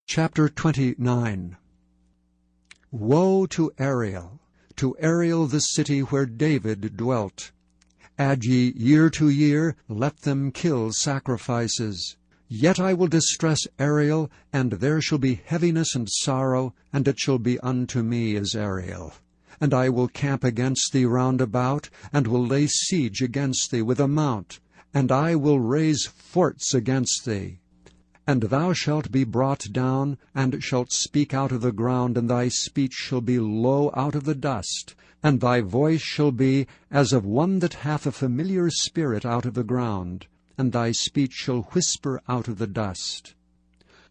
Chapter 29. Woe to Ariel, the city where David dwelt! Add ye year to year, let them kill sacrifices. Yet I will distress Ariel, and there shall be heaviness and sorrow, and it shall be unto me as Ariel. And I will camp against thee round about, and will lay siege against thee with a mount, and I will raise forts against thee. And thou shalt be brought down, and shalt speak out of the ground, and thy speech shall be low out of the dust, and thy voice shall be as of one that hath a familiar spirit out of the ground, and thy speech shall whisper out of the dust.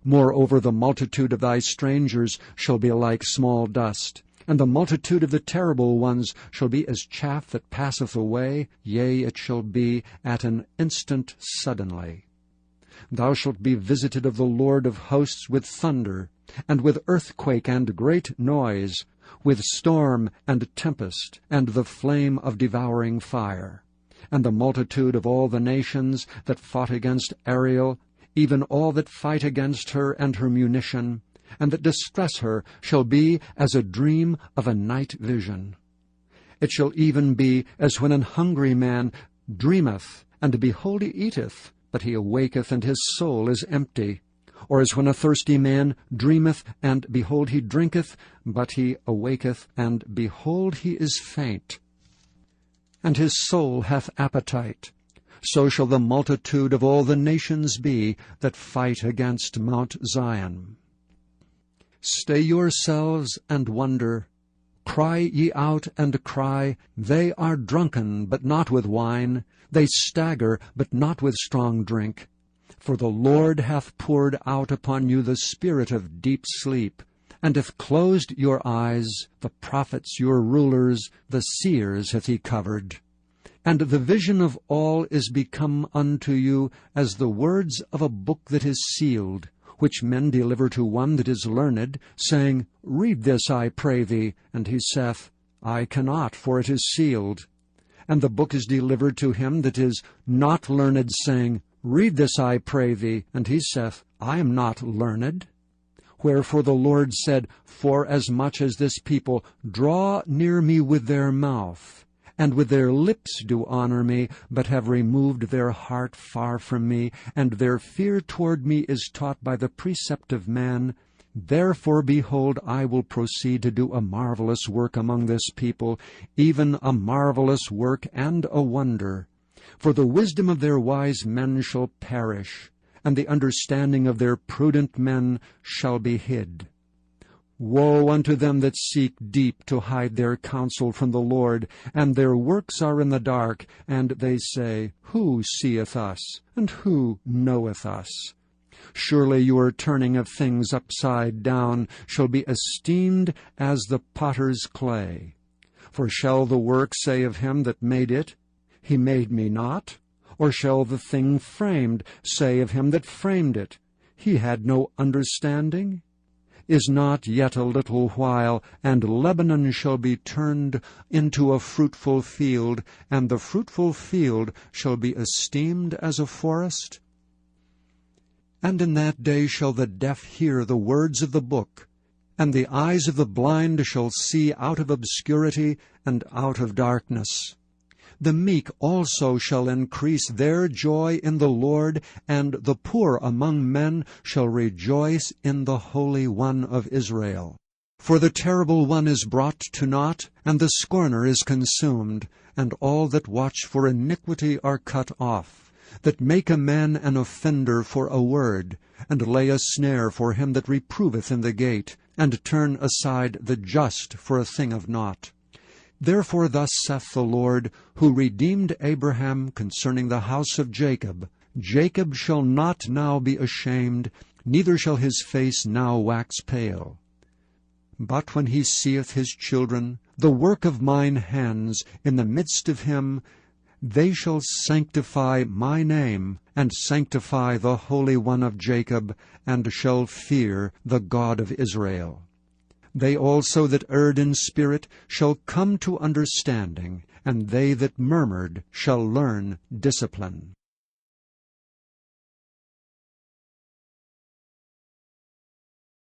Moreover, the multitude of thy strangers shall be like small dust, and the multitude of the terrible ones shall be as chaff that passeth away, yea, it shall be at an instant suddenly. Thou shalt be visited of the Lord of hosts with thunder, and with earthquake and great noise, with storm and tempest, and the flame of devouring fire. And the multitude of all the nations that fought against Ariel, even all that fight against her and her munition, and that distress her, shall be as a dream of a night vision. It shall even be as when an hungry man dreameth, and behold he eateth, but he awaketh, and his soul is empty. Or as when a thirsty man dreameth, and behold he drinketh, but he awaketh, and behold he is faint, and his soul hath appetite. So shall the multitude of all the nations be that fight against Mount Zion. Stay yourselves and wonder. Cry ye out and cry, they are drunken, but not with wine. They stagger, but not with strong drink. For the Lord hath poured out upon you the spirit of deep sleep, and hath closed your eyes. The prophets your rulers, the seers hath he covered. And the vision of all is become unto you as the words of a book that is sealed, which men deliver to one that is learned, saying, Read this, I pray thee. And he saith, I cannot, for it is sealed. And the book is delivered to him that is not learned, saying, Read this, I pray thee. And he saith, I am not learned. Wherefore the Lord said, Forasmuch as this people draw near me with their mouth, and with their lips do honor me, but have removed their heart far from me, and their fear toward me is taught by the precept of man, therefore, behold, I will proceed to do a marvelous work among this people, even a marvelous work and a wonder. For the wisdom of their wise men shall perish, and the understanding of their prudent men shall be hid. Woe unto them that seek deep to hide their counsel from the Lord, and their works are in the dark, and they say, Who seeth us, and who knoweth us? Surely your turning of things upside down shall be esteemed as the potter's clay. For shall the work say of him that made it, He made me not? Or shall the thing framed say of him that framed it, He had no understanding? Is not yet a little while, and Lebanon shall be turned into a fruitful field, and the fruitful field shall be esteemed as a forest? And in that day shall the deaf hear the words of the book, and the eyes of the blind shall see out of obscurity and out of darkness. The meek also shall increase their joy in the Lord, and the poor among men shall rejoice in the Holy One of Israel. For the terrible one is brought to naught, and the scorner is consumed, and all that watch for iniquity are cut off, that make a man an offender for a word, and lay a snare for him that reproveth in the gate, and turn aside the just for a thing of naught. Therefore thus saith the Lord, who redeemed Abraham concerning the house of Jacob, Jacob shall not now be ashamed, neither shall his face now wax pale. But when he seeth his children, the work of mine hands, in the midst of him, they shall sanctify my name, and sanctify the Holy One of Jacob, and shall fear the God of Israel. They also that erred in spirit shall come to understanding, and they that murmured shall learn discipline.